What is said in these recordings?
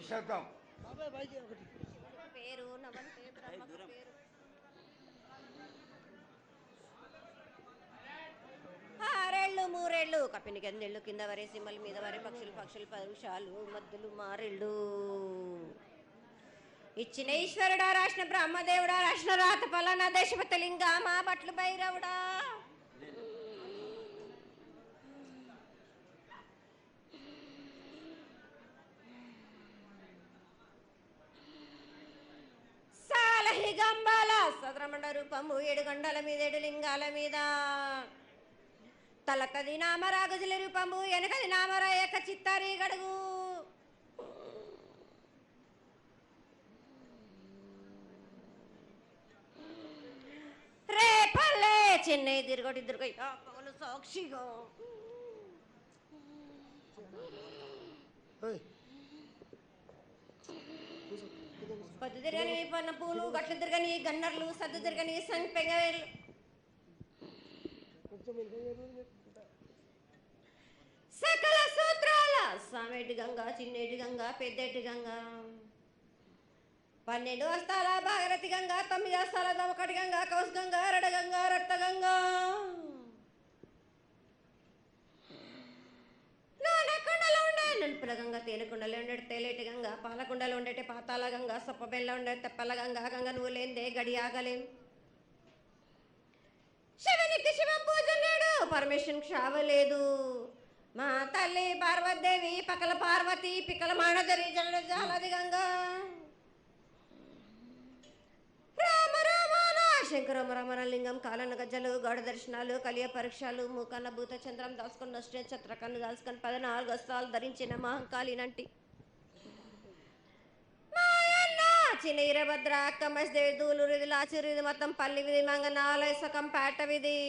శతం. పేరు నవంతే బ్రహ్మకు పేరు. ఆరేళ్ళు మూరేళ్ళు కప్పిని కిందేళ్ళు కింద వరే సింహల మీద వరే పక్షులు పక్షులు పరుషాలు మద్దులు మారేళ్ళు. ఇచ్చిన ఈశ్వరుడా రాసిన బ్రహ్మదేవుడా రాసిన రాత పలానా దేశపతి లింగా మా బట్లు భైరవుడా. సాలహి గంబాల సదరమండ రూపము 7 గండల మీద 7 లింగాల మీద తలకది నామరాగుజుల రూపము వెనకది నామరా యొక్క చిత్తారి గడుగు. రేపల్లే చెన్నై తిరుగొట్టి దుర్గయ్య పవను సాక్షిగా పొద్దు తిరగని పన్న పూలు గట్లు తిరగని గన్నర్లు సద్దు తిరగని సంపెంగవేళ్ళు సకల సూత్రాల సామేటి గంగ చిన్నేటి గంగ పెద్దేటి గంగ 12 హస్తాల భాగరథి గంగ 9 హస్తాల దమకటి గంగ కౌస్ గంగ రడ గంగ రక్త గంగ నానకుండలో ఉండే నలుపుల గంగ తేనెకుండలో ఉండే తేలేటి గంగ పాలకుండలో ఉండేటి పాతాల గంగ సొప్పబెల్ల ఉండే తెప్పల గంగ గంగ నువ్వు లేందే గడి ఆగలేం. శివునికి శివం పూజ నేడు పరమేశ్వరుని క్షావలేదు. మా తల్లి పార్వతీదేవి పకల పార్వతి పికల మానదరి జల జాలది గంగ రామ రామాన శంకర రమణ లింగం కాలన గజ్జలు గౌడ దర్శనాలు కలియ పరీక్షలు మూకన్న భూత చంద్రం దాసుకొని నష్ట ఛత్రకన్ను దాసుకొని 14 హస్తాలు ధరించిన మహంకాళినంటి చిన్న ఈరభద్ర అక్క మసిదేవి దూలు విధి లాచిరి విధి మొత్తం పల్లి విధి మంగనాలయ సకం పేట విధి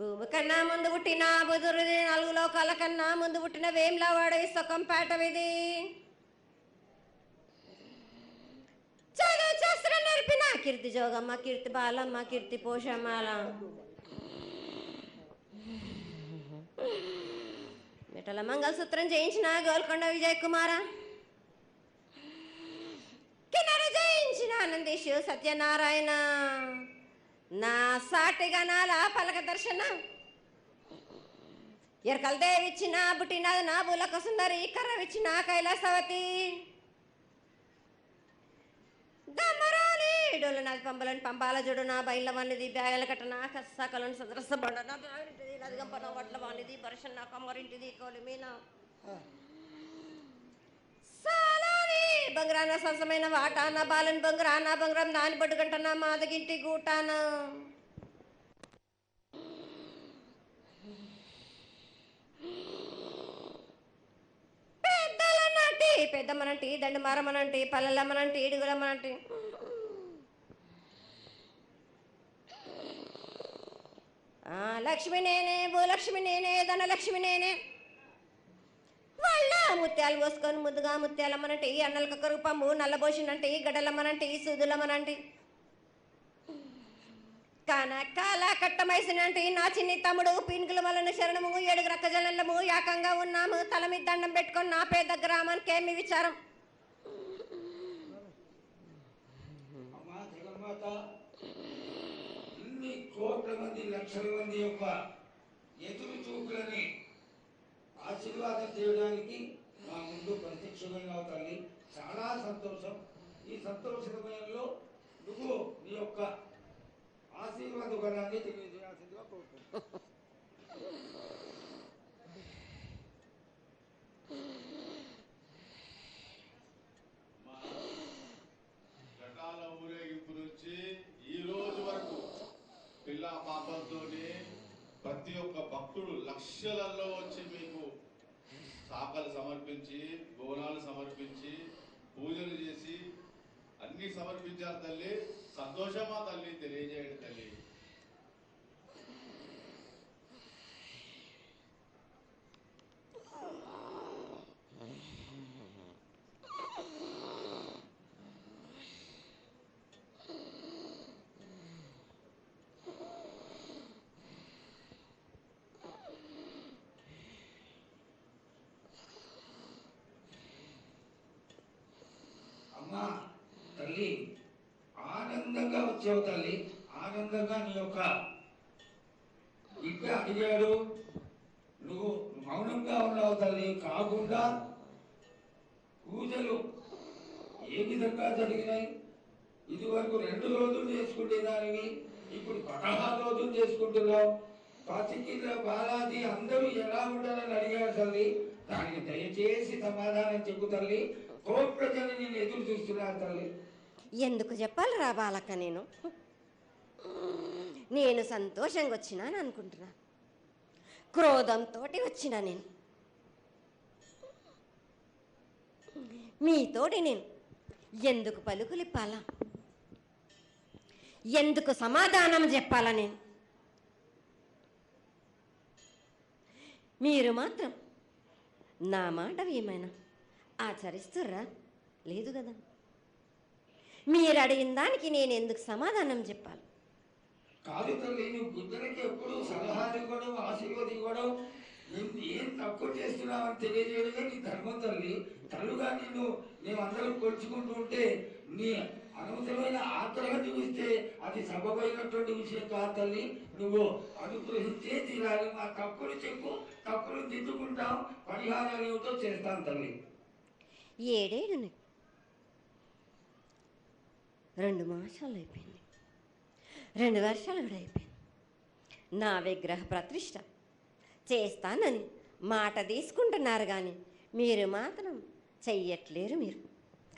భూమి కన్నా ముందు పుట్టిన బుధురుది 4 లోకాల కన్నా ముందు పుట్టిన వేమ్లవాడ సకం పేట విధి చదువు శాస్త్రం నేర్పిన కీర్తి జోగమ్మ కీర్తి బాలమ్మ కీర్తి పోషమాల మిటల మంగళసూత్రం చేయించిన గోల్కొండ విజయ్ కుమార కిన్నర జయించిన ఆనందీషు సత్యనారాయణ నా సాటి గణాల పలక దర్శన ఎరకల దేవిచ్చిన బుట్టినది నా బులక సుందరి కర్రవిచ్చిన కైలాసవతి దమరాని డోలు నాది పంబలని పంపాల జుడు నా బయల వానిది బ్యాగల కట్ట నా కసకలను సదరస బండ నా బ్యాగింటిది నదిగంపన వడ్ల వానిది బర్షన్ నా కమ్మరింటిది కోలి మీన సాలాని బంగ్రాన సరసమైన వాటాన బాలని బంగ్రాన బంగ్రం దాని బొడ్డు గంటన మాదగింటి గూటాన పెద్దలనంటి పెద్దమ్మనంటి దండు మారమ్మనంటి పల్లెలమ్మనంటి ఇడుగులమ్మనంటి లక్ష్మి నేనే భూలక్ష్మి నేనే ధనలక్ష్మి నేనే వాళ్ళ ముత్యాలు పోసుకొని ముద్దుగా ముత్యాలమ్మనంటి అన్నలకొక రూపము నల్లబోసినంటి గడ్డలమ్మనంటి సూదులమ్మనంటి కనకాల కట్టమైసినంటి నా చిన్ని తమ్ముడు పీనుగుల వలన శరణము 7 రక్కజల్లము యాకంగా ఉన్నాము తల మీద దండం పెట్టుకొని నా పేద గ్రామానికి ఏమి విచారం. ఇన్ని కోట్ల మంది లక్షల మంది యొక్క ఎదురు చూపులని ఆశీర్వాదం చేయడానికి మా ముందు ప్రత్యక్షమైన తల్లి చాలా సంతోషం. ఈ సంతోష సమయంలో నువ్వు నీ యొక్క ఆశీర్వాద గణాన్ని తెలియజేయాల్సిందిగా కోరుకుంటున్నాను. ఘటాల ఊరేగింపు నుంచి ఈ రోజు వరకు పిల్ల పాపంతోనే ప్రతి ఒక్క భక్తుడు లక్షలలో వచ్చి మీకు శాఖలు సమర్పించి బోనాలు సమర్పించి పూజలు చేసి అన్ని సమర్పించారు తల్లి. సంతోషమా తల్లి తెలియజేయండి తల్లి. తల్లి ఆనందంగా వచ్చావు తల్లి. ఆనందంగా నీ యొక్క బిడ్డ అడిగాడు, నువ్వు మౌనంగా ఉన్నావు తల్లి. కాకుండా పూజలు ఏ విధంగా జరిగినాయి? ఇదివరకు 2 రోజులు చేసుకునేదానివి, ఇప్పుడు 16 రోజులు చేసుకుంటున్నావు. పసికిల బాలాజీ అందరూ ఎలా ఉంటారని అడిగారు తల్లి. దానికి దయచేసి సమాధానం చెప్పు తల్లి. కోటి ప్రజలు నేను ఎదురు చూస్తున్నారు తల్లి. ఎందుకు చెప్పాలిరా బాలక్క? నేను సంతోషంగా వచ్చినాను అనుకుంటున్నా, క్రోధంతో వచ్చినా నేను. మీతోటి నేను ఎందుకు పలుకులిప్పాలా? ఎందుకు సమాధానం చెప్పాలా? నేను మీరు మాత్రం నా మాట ఏమైనా ఆచరిస్తుర్రా? లేదు కదా. మీరు అడిగిన దానికి నేను ఎందుకు సమాధానం చెప్పాలి? కాదు తల్లి, నువ్వు బుద్ధునికి ఎప్పుడు సలహాలు ఇవ్వడం, ఆశీర్వాదం ఇవ్వడం, ఏం తక్కువ చేస్తున్నావని తెలియజేయడమే నీ ధర్మం తల్లి. తల్లుగా మేమందరం కొలుచుకుంటూ ఉంటే నీ అనవసరమైన ఆగ్రహం చూపిస్తే అది సబబైనటువంటి విషయం కాదు తల్లి. నువ్వు అనుగ్రహించే తీరాలి. మా తప్పులు చెప్పు, తప్పులు దిద్దుకుంటాం, పరిహారాలు ఏమిటో చేస్తాను తల్లి. 7 ఏళ్ళు 2 మాసాలు అయిపోయింది, 2 వర్షాలు కూడా అయిపోయింది. నా విగ్రహ ప్రతిష్ట చేస్తానని మాట తీసుకుంటున్నారు కానీ మీరు మాత్రం చెయ్యట్లేరు. మీరు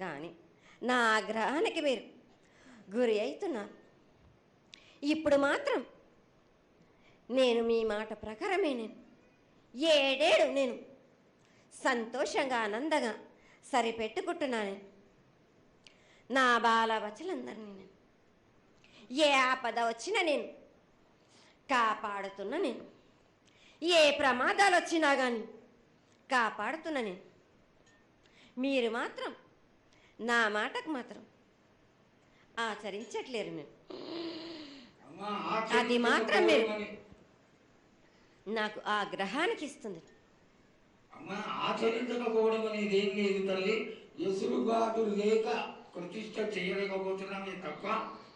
కానీ నా ఆగ్రహానికి మీరు గురి అవుతున్నారు. ఇప్పుడు మాత్రం నేను మీ మాట ప్రకారమే 7 ఏళ్ళు నేను సంతోషంగా ఆనందంగా సరిపెట్టుకుంటున్నాను. నా బాల బచ్చలందరినీ నేను ఏ ఆపద వచ్చినా నేను కాపాడుతున్నా. నేను ఏ ప్రమాదాలు వచ్చినా కానీ కాపాడుతున్నా నేను. మీరు మాత్రం నా మాటకు మాత్రం ఆచరించట్లేరు. నేను అది మాత్రం మీరు నాకు ఆగ్రహానికి ఇస్తుంది. అమ్మ, ఆచరించకపోవడం అనేది ఏం లేదు తల్లి. ఎసురుబాటు లేక ప్రతిష్ట చేయలేకపోతున్నామే తప్ప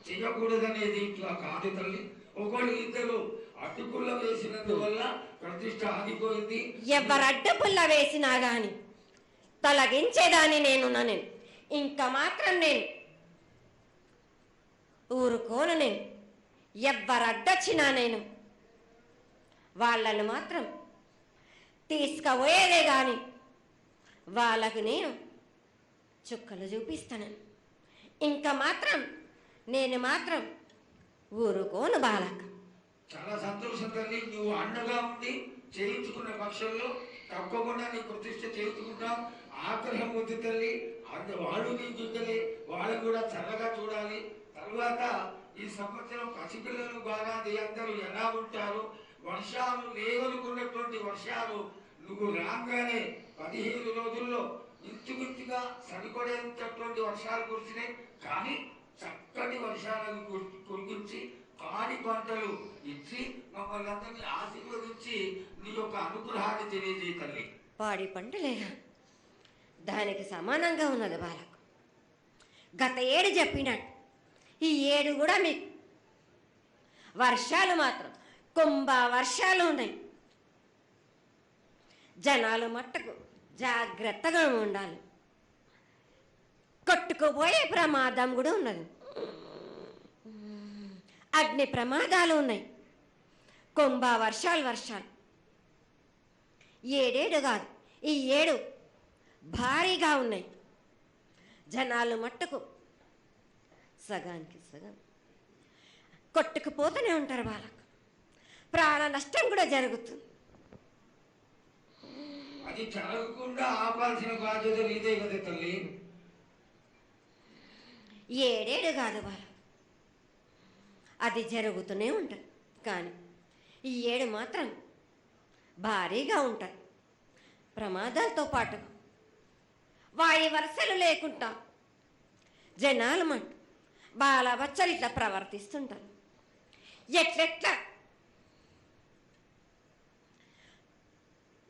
చేయకూడదనేది ఇట్లా కాదు తల్లి. ఒకళ్ళు ఇద్దరు అడ్డుపుల్ల వేసినందువల్ల ప్రతిష్ట ఆగిపోయింది. ఎవరు అడ్డుపుల్ల వేసినా గాని తొలగించేదాన్ని నేను. ఇంకా మాత్రం నేను ఊరుకోను. నేను ఎవరు అడ్డొచ్చినా నేను వాళ్ళను మాత్రం తీసుకుపోయేదే కానీ వాళ్ళకు నేను చుక్కలు చూపిస్తాను. ఇంకా మాత్రం నేను మాత్రం ఊరుకోను బాలక. చాలా సంతోషం తల్లి. నువ్వు అండగా ఉండి చేయించుకున్న పక్షంలో తప్పకుండా నీ ప్రతిష్ట చేయించుకుంటాం. ఆగ్రహం వద్దు తల్లి. వాళ్ళు నీ బిడ్డలే, వాళ్ళు కూడా చల్లగా చూడాలి. తర్వాత ఈ సంవత్సరం పసిపిల్లలు బాగా అందరూ ఎలా ఉంటారు? వర్షాలు లేవనుకున్నటువంటి వర్షాలు నువ్వు రాగానే 15 రోజుల్లో ఇంచుమించుగా సరిపడేటటువంటి వర్షాలు కురిసినాయి. కానీ చక్కటి వర్షాలను కురిపించి పాడి పంటలు ఇచ్చి మమ్మల్ని అందరినీ ఆశీర్వదించి నీ యొక్క అనుగ్రహాన్ని తెలియజేయ తల్లి. పాడి పంటలేగా దానికి సమానంగా ఉన్నది బాలకు. గత 7 చెప్పినట్టు ఈ 7 కూడా మీకు వర్షాలు మాత్రం కుంభ వర్షాలు ఉన్నాయి. జనాలు మట్టుకు జాగ్రత్తగా ఉండాలి. కొట్టుకుపోయే ప్రమాదం కూడా ఉన్నది. అగ్ని ప్రమాదాలు ఉన్నాయి. కుంభ వర్షాలు 7 కాదు, ఈ 7 భారీగా ఉన్నాయి. జనాలు మట్టుకు సగానికి సగం కొట్టుకుపోతూనే ఉంటారు. వాళ్ళకు ప్రాణ నష్టం కూడా జరుగుతుంది. అది జరగకుండా ఆపాల్సిన బాధ్యత నీదే కదా తల్లి. 7 కాదు వాళ్ళు, అది జరుగుతూనే ఉంటుంది. కానీ ఈ 7 మాత్రం భారీగా ఉంటాయి. ప్రమాదాలతో పాటు వాయు వరుసలు లేకుండా జనాలు మట్టు బాలబచ్చలు ఇట్లా ప్రవర్తిస్తుంటారు. ఎట్లెట్లా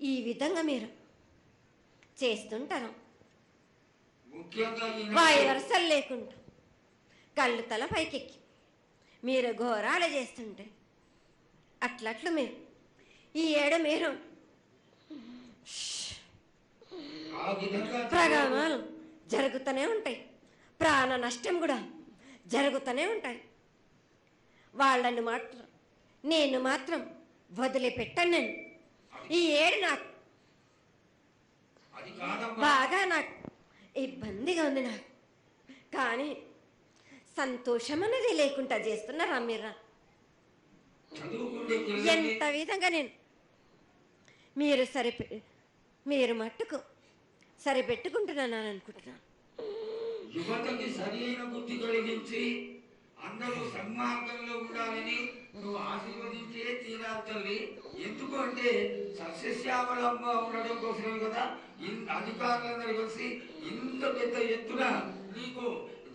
ఈ విధంగా మీరు చేస్తుంటారు. ముఖ్యంగా వాయు వరుసలు లేకుండా కళ్ళు తల పైకెక్కి మీరు ఘోరాలు చేస్తుంటే అట్లట్లు మీరు ఈ ఏడు మీరు ఆ విధంగా ప్రగామాలు జరుగుతూనే ఉంటాయి, ప్రాణ నష్టం కూడా జరుగుతూనే ఉంటాయి. వాళ్ళని మాత్రం నేను మాత్రం వదిలిపెట్టాను. నేను ఈ ఏడు నాకు అది కాదమ్మా. బాగా నాకు ఇబ్బందిగా ఉంది నాకు, కానీ సంతోషం అనేది లేకుండా చేస్తున్నారా మీరు? చదువుకుంటే పిల్లల్ని ఎంత విధంగా నేను మీరు మట్టుకు సరిపెట్టుకుంటున్నాను అనుకుంటున్నాను. యువతకి సరైన బుద్ధి కలిగించి అందరూ సన్మార్గంలో ఉండాలని నువ్వు ఆశీర్వదించే తీరాలి తల్లి. ఎందుకు అంటే సస్యశ్యామలంగా ఉండడం కోసమే కదా అధికారులందరూ కలిసి ఇంత పెద్ద ఎత్తున నీకు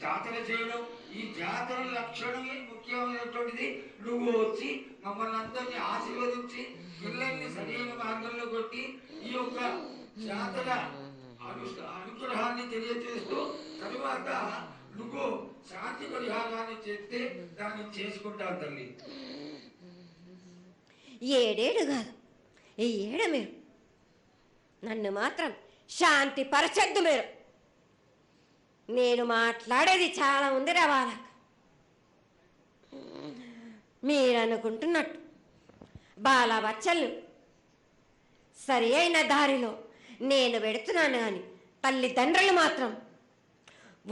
జాతర చేయడం. ఈ జాతర లక్షణమే ముఖ్యమైనటువంటిది. నువ్వు వచ్చి మమ్మల్ని అందరినీ ఆశీర్వదించి పిల్లల్ని సరైన మార్గంలో కొట్టి ఈ యొక్క జాతర అనుగ్రహాన్ని తెలియజేస్తూ తరువాత నువ్వు శాంతి పరిహారాన్ని చేస్తే దాన్ని చేసుకుంటావు తల్లి. ఏడేడు కాదు, ఈ ఏడు మీరు నన్ను మాత్రం శాంతి పరచద్దు. నేను మాట్లాడేది చాలా ఉంది వాళ్ళకు. మీరు అనుకుంటున్నట్టు బాలబచ్చలు సరి అయిన దారిలో నేను పెడుతున్నాను, కానీ తల్లిదండ్రులు మాత్రం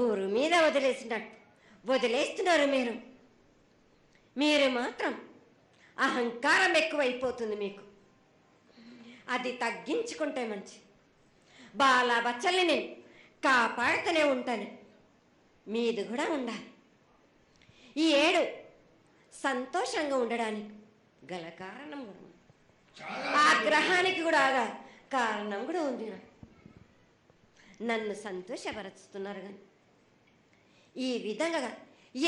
ఊరు మీద వదిలేస్తున్నారు. మీరు మాత్రం అహంకారం ఎక్కువైపోతుంది మీకు. అది తగ్గించుకుంటే మంచి. బాలబచ్చల్ని నేను కాపాడుతూనే ఉంటాను, మీది కూడా ఉండాలి. ఈ ఏడు సంతోషంగా ఉండడానికి గల కారణం కూడా ఉంది. ఆ గ్రహానికి కూడా కారణం కూడా ఉంది. నన్ను సంతోషపరుస్తున్నారు, కానీ ఈ విధంగా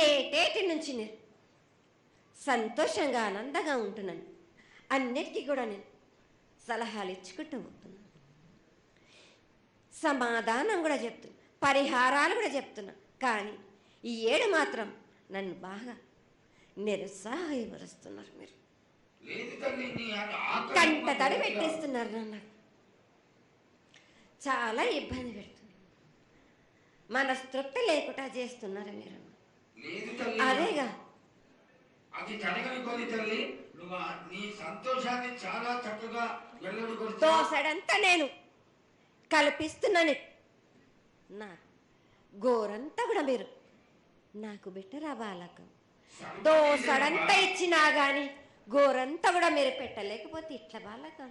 ఏటేటి నుంచి నేను సంతోషంగా ఆనందంగా ఉంటున్నాను. అన్నిటికీ కూడా నేను సలహాలు ఇచ్చుకుంటూ పోతున్నాను, సమాధానం కూడా చెప్తున్నా, పరిహారాలు కూడా చెప్తున్నా. కానీ ఈ ఏడు మాత్రం నన్ను బాగా నిరుత్సాహపరుస్తున్నారు. మీరు కంట తడి పెట్టేస్తున్నారు, నన్ను చాలా ఇబ్బంది పెడుతున్నారు, మనస్తృప్తి లేకుండా చేస్తున్నారు మీరు. అదేగా అది జరగని పని తల్లి. నువ్వు నీ సంతోషాన్ని చాలా చక్కగా దోసడంతా నేను కల్పిస్తున్నాను. నా గోరంతా కూడా మీరు నాకు బెట్టరా బాలకం. దోసడంతా ఇచ్చినా కానీ గోరంతా కూడా మీరు పెట్టలేకపోతే ఇట్లా బాలకం.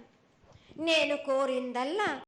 నేను కోరిందల్లా